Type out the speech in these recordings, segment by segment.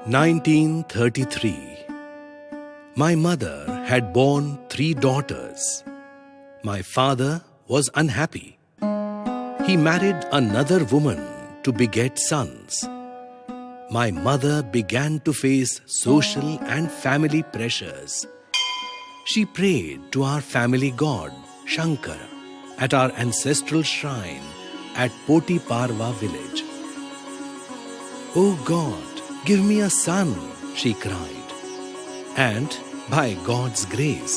1933. My mother had borne 3 daughters. My father was unhappy. He married another woman to beget sons. My mother began to face social and family pressures. She prayed to our family god, Shankar, at our ancestral shrine at Poti Parva village. "Oh God, give me a son," she cried. And by God's grace,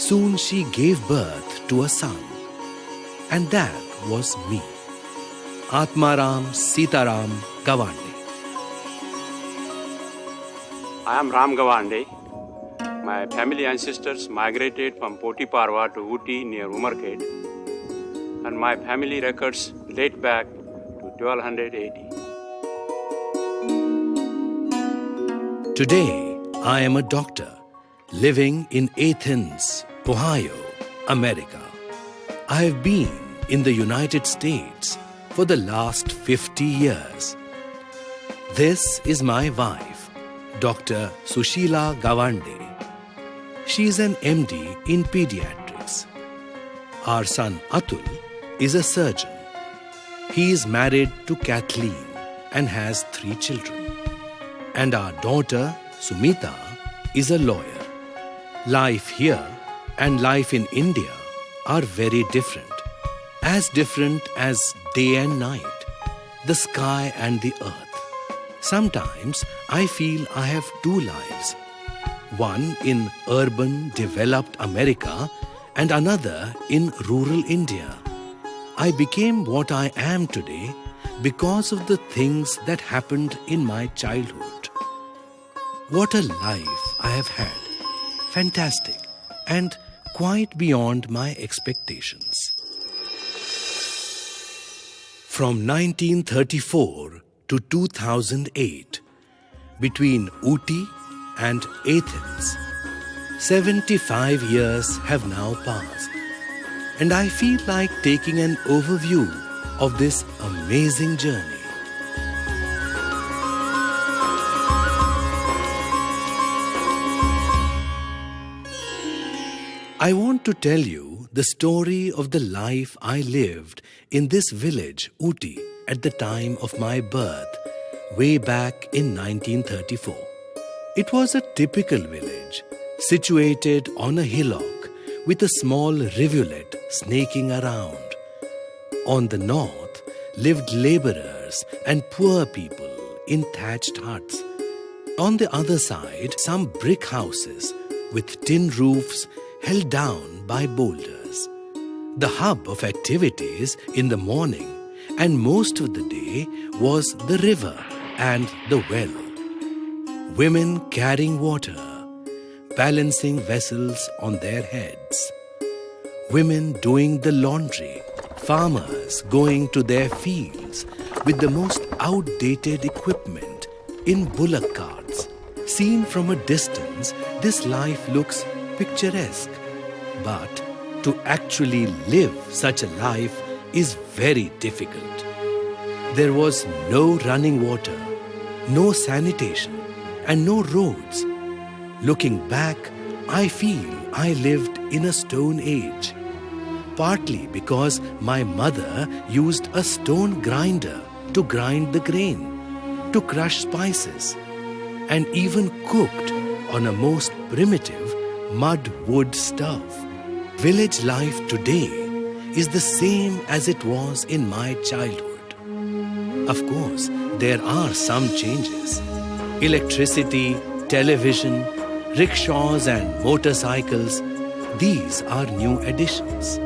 soon she gave birth to a son. And that was me, Atmaram Sitaram Gawande. I am Ram Gawande. My family ancestors migrated from Poti Parva to Uti near Umarkhed, and my family records date back to 1280. Today, I am a doctor living in Athens, Ohio, America. I have been in the United States for the last 50 years. This is my wife, Dr. Sushila Gawande. She is an MD in pediatrics. Our son Atul is a surgeon. He is married to Kathleen and has 3 children. And our daughter Sumita is a lawyer. Life here and life in India are very different. As different as day and night, the sky and the earth. Sometimes I feel I have 2 lives. One in urban, developed America and another in rural India. I became what I am today because of the things that happened in my childhood. What a life I have had. Fantastic and quite beyond my expectations. From 1934 to 2008, between Uti and Athens, 75 years have now passed, and I feel like taking an overview of this amazing journey. I want to tell you the story of the life I lived in this village, Uti, at the time of my birth, way back in 1934. It was a typical village, situated on a hillock with a small rivulet snaking around. On the north lived laborers and poor people in thatched huts. On the other side, some brick houses with tin roofs held down by boulders. The hub of activities in the morning and most of the day was the river and the well. Women carrying water, balancing vessels on their heads. Women doing the laundry, farmers going to their fields with the most outdated equipment in bullock carts. Seen from a distance, this life looks picturesque, but to actually live such a life is very difficult. There was no running water, no sanitation, and no roads. Looking back, I feel I lived in a stone age, partly because my mother used a stone grinder to grind the grain, to crush spices, and even cooked on a most primitive mud wood stove. Village life today is the same as it was in my childhood. Of course, there are some changes. Electricity, television, rickshaws and motorcycles, these are new additions.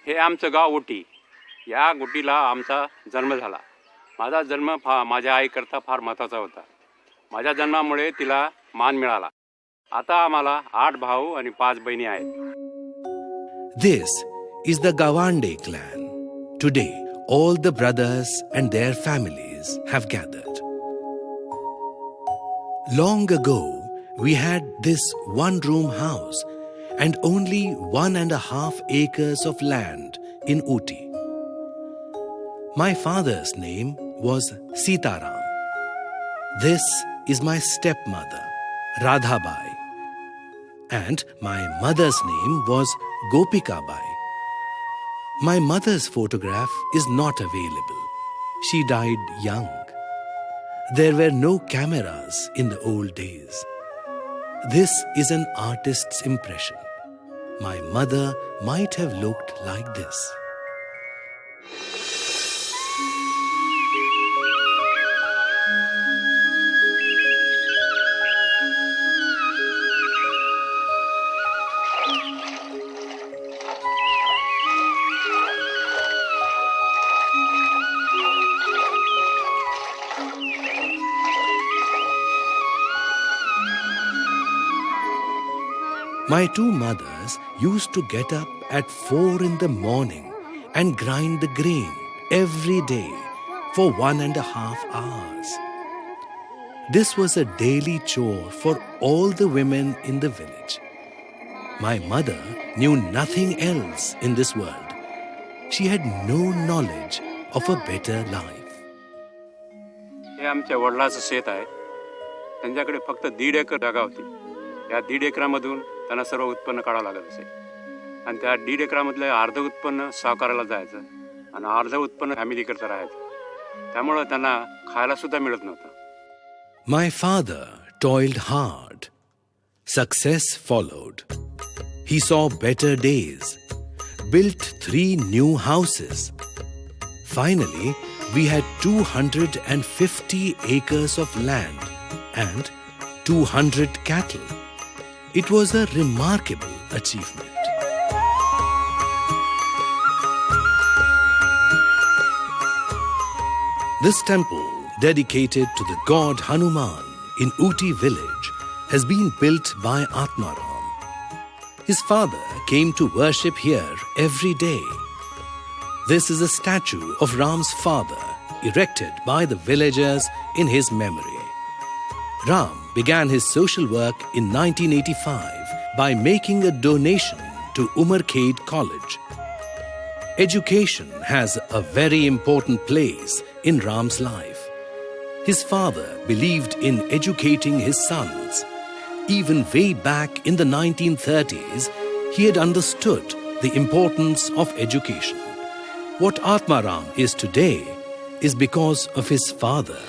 हे आमचं गाव उटी. या गुटीला आमचा जन्म झाला. माझा जन्म माझ्या आईकरता फार महत्त्वाचा होता. माझ्या जन्मामुळे तिला मान मिळाला. आता आम्हाला 8 भाऊ आणि 5 बहिणी आहेत. This is the Gawande clan. Today, all the brothers and their families have gathered. Long ago, we had this one-room house and only 1.5 acres of land in Ooty. My father's name was Sitaram. This is my stepmother, Radhabai. And my mother's name was Gopikabai. My mother's photograph is not available. She died young. There were no cameras in the old days. This is an artist's impression. My mother might have looked like this. My two mothers used to get up at 4 in the morning and grind the grain every day for 1.5 hours. This was a daily chore for all the women in the village. My mother knew nothing else in this world. She had no knowledge of a better life. हे आमच्या वडिलांचं शेत आहे. त्यांच्याकडे फक्त 1.5 एकर जागा होती. या 1.5 एकरामधून त्यांना सर्व उत्पन्न काढावं लागत असे. आणि त्या 1.5 एकरामधलं अर्ध उत्पन्न सावकाराला जायचं आणि अर्ध उत्पन्न फॅमिलीकरता राहायचं. त्यामुळे त्यांना खायला सुद्धा मिळत नव्हतं. My father toiled hard. Success followed. He saw better days, built 3 new houses. Finally, we had 250 acres of land and 200 cattle. It was a remarkable achievement. This temple, dedicated to the god Hanuman in Ooty village, has been built by Atmaram. His father came to worship here every day. This is a statue of Ram's father, erected by the villagers in his memory. Ram began his social work in 1985 by making a donation to Umarkhed College. Education has a very important place in Ram's life. His father believed in educating his sons. Even way back in the 1930s, he had understood the importance of education. What Atmaram is today is because of his father.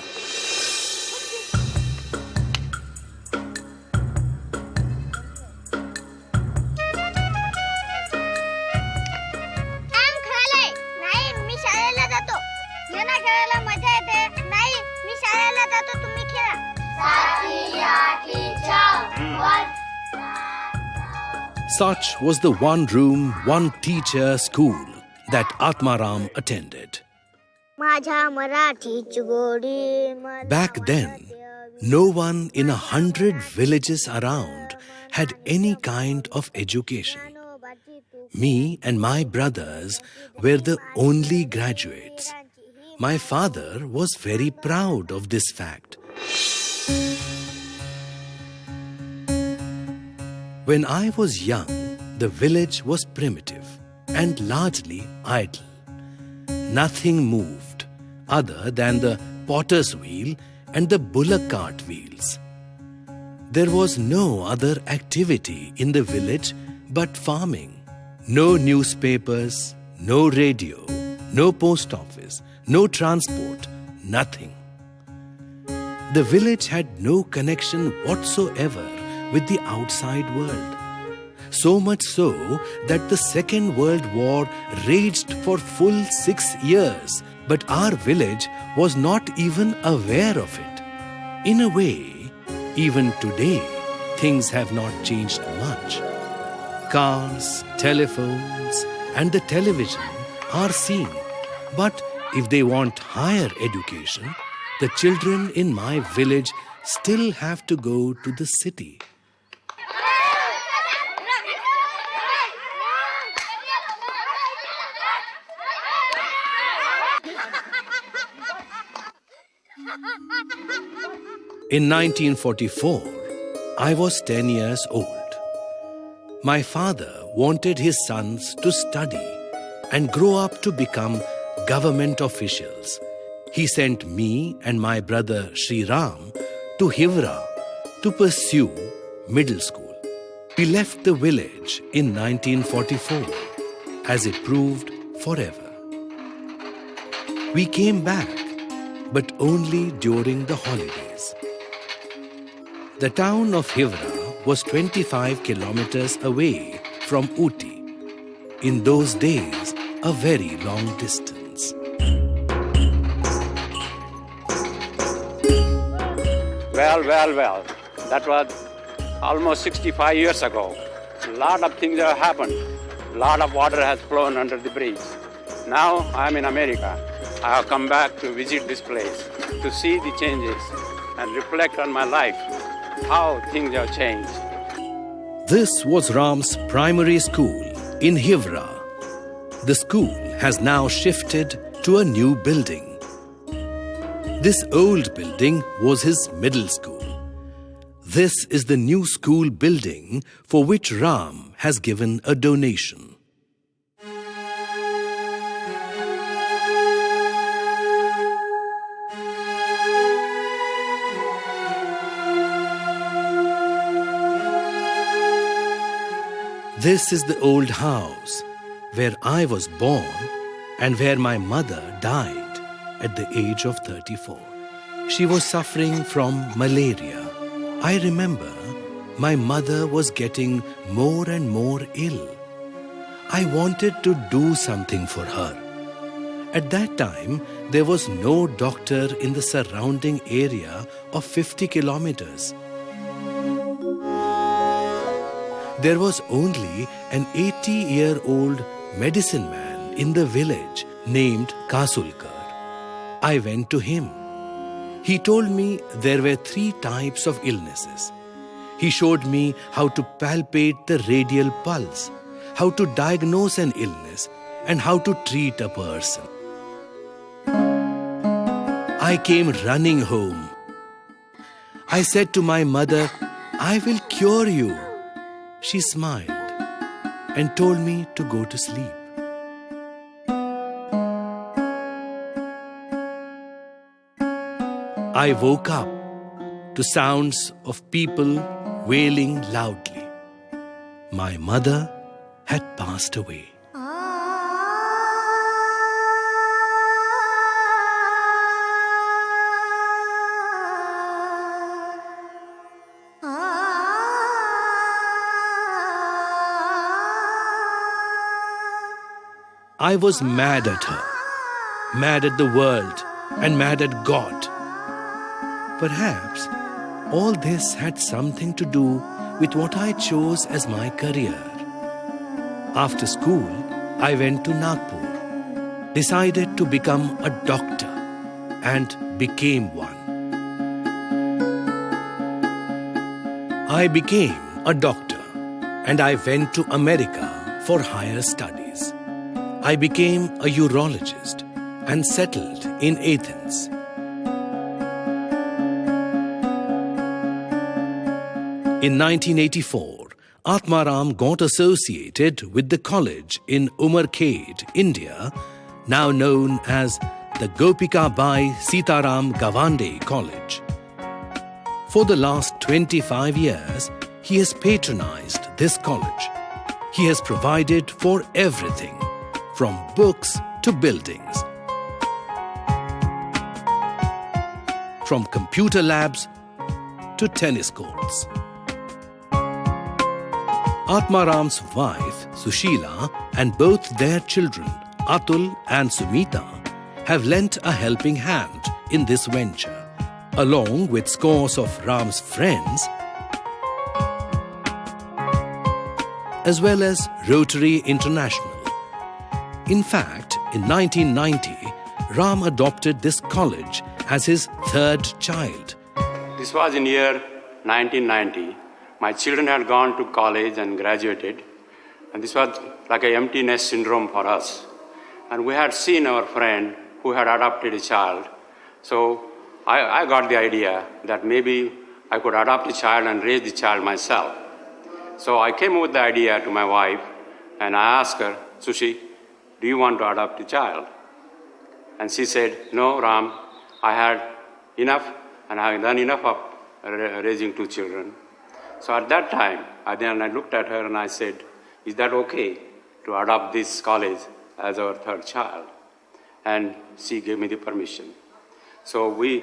Such was the one-room, one-teacher school that Atmaram attended. Back then, no one in 100 villages around had any kind of education. Me and my brothers were the only graduates. My father was very proud of this fact. When I was young, the village was primitive and largely idle. Nothing moved other than the potter's wheel and the bullock cart wheels. There was no other activity in the village but farming. No newspapers, no radio, no post office, no transport, nothing. The village had no connection whatsoever with the outside world. So much so that the Second World War raged for full 6 years, but our village was not even aware of it. In a way, even today, things have not changed much. Cars, telephones, and the television are seen. But if they want higher education, the children in my village still have to go to the city. In 1944, I was 10 years old. My father wanted his sons to study and grow up to become government officials. He sent me and my brother Sri Ram to Hivra to pursue middle school. We left the village in 1944, as it proved forever. We came back, but only during the holidays. The town of Hivra was 25 kilometers away from Ooty. In those days, a very long distance. Well. That was almost 65 years ago. A lot of things have happened. A lot of water has flown under the bridge. Now I'm in America. I have come back to visit this place, to see the changes and reflect on my life, how things have changed. This was Ram's primary school in Hivra. The school has now shifted to a new building. This old building was his middle school. This is the new school building for which Ram has given a donation. This is the old house where I was born and where my mother died at the age of 34. She was suffering from malaria. I remember my mother was getting more and more ill. I wanted to do something for her. At that time, there was no doctor in the surrounding area of 50 kilometers. There was only an 80-year-old medicine man in the village named Kasulkar. I went to him. He told me there were 3 types of illnesses. He showed me how to palpate the radial pulse, how to diagnose an illness, and how to treat a person. I came running home. I said to my mother, "I will cure you." She smiled and told me to go to sleep. I woke up to sounds of people wailing loudly. My mother had passed away. I was mad at her, mad at the world, and mad at God. Perhaps all this had something to do with what I chose as my career. After school, I went to Nagpur, decided to become a doctor, and became one. I became a doctor, and I went to America for higher studies. I became a urologist and settled in Athens. In 1984, Atmaram got associated with the college in Umarkhed, India, now known as the Gopika Bai Sitaram Gawande College. For the last 25 years, he has patronized this college. He has provided for everything, from books to buildings, from computer labs to tennis courts. Atmaram's wife, Sushila, and both their children, Atul and Sumita, have lent a helping hand in this venture, along with scores of Ram's friends, as well as Rotary International. In fact, in 1990, Ram adopted this college as his 3rd child. This was in year 1990. My children had gone to college and graduated, and this was like an empty nest syndrome for us. And we had seen our friend who had adopted a child. So I got the idea that maybe I could adopt a child and raise the child myself. So I came with the idea to my wife and I asked her, Sushi, do you want to adopt a child? And she said, no, Ram, I had enough and I have done enough of raising 2 children. So at that time, I looked at her and I said, is that okay to adopt this college as our 3rd child? And she gave me the permission. So we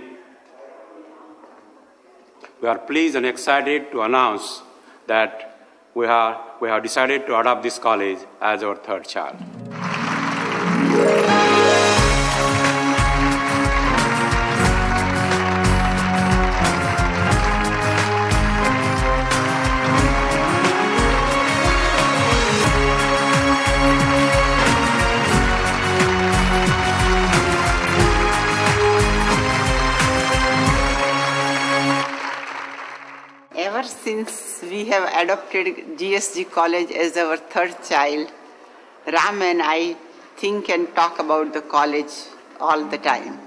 are pleased and excited to announce that we have decided to adopt this college as our 3rd child. Ever since we have adopted GSG College as our 3rd child, Ram and I think and talk about the college all the time.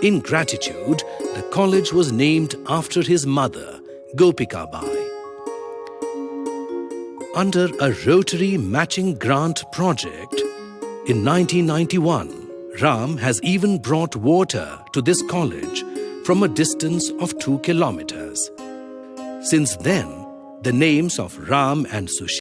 In gratitude, the college was named after his mother, Gopika Bai. Under a Rotary Matching Grant project, in 1991, Ram has even brought water to this college from a distance of 2 kilometers. Since then, the names of Ram and Sushi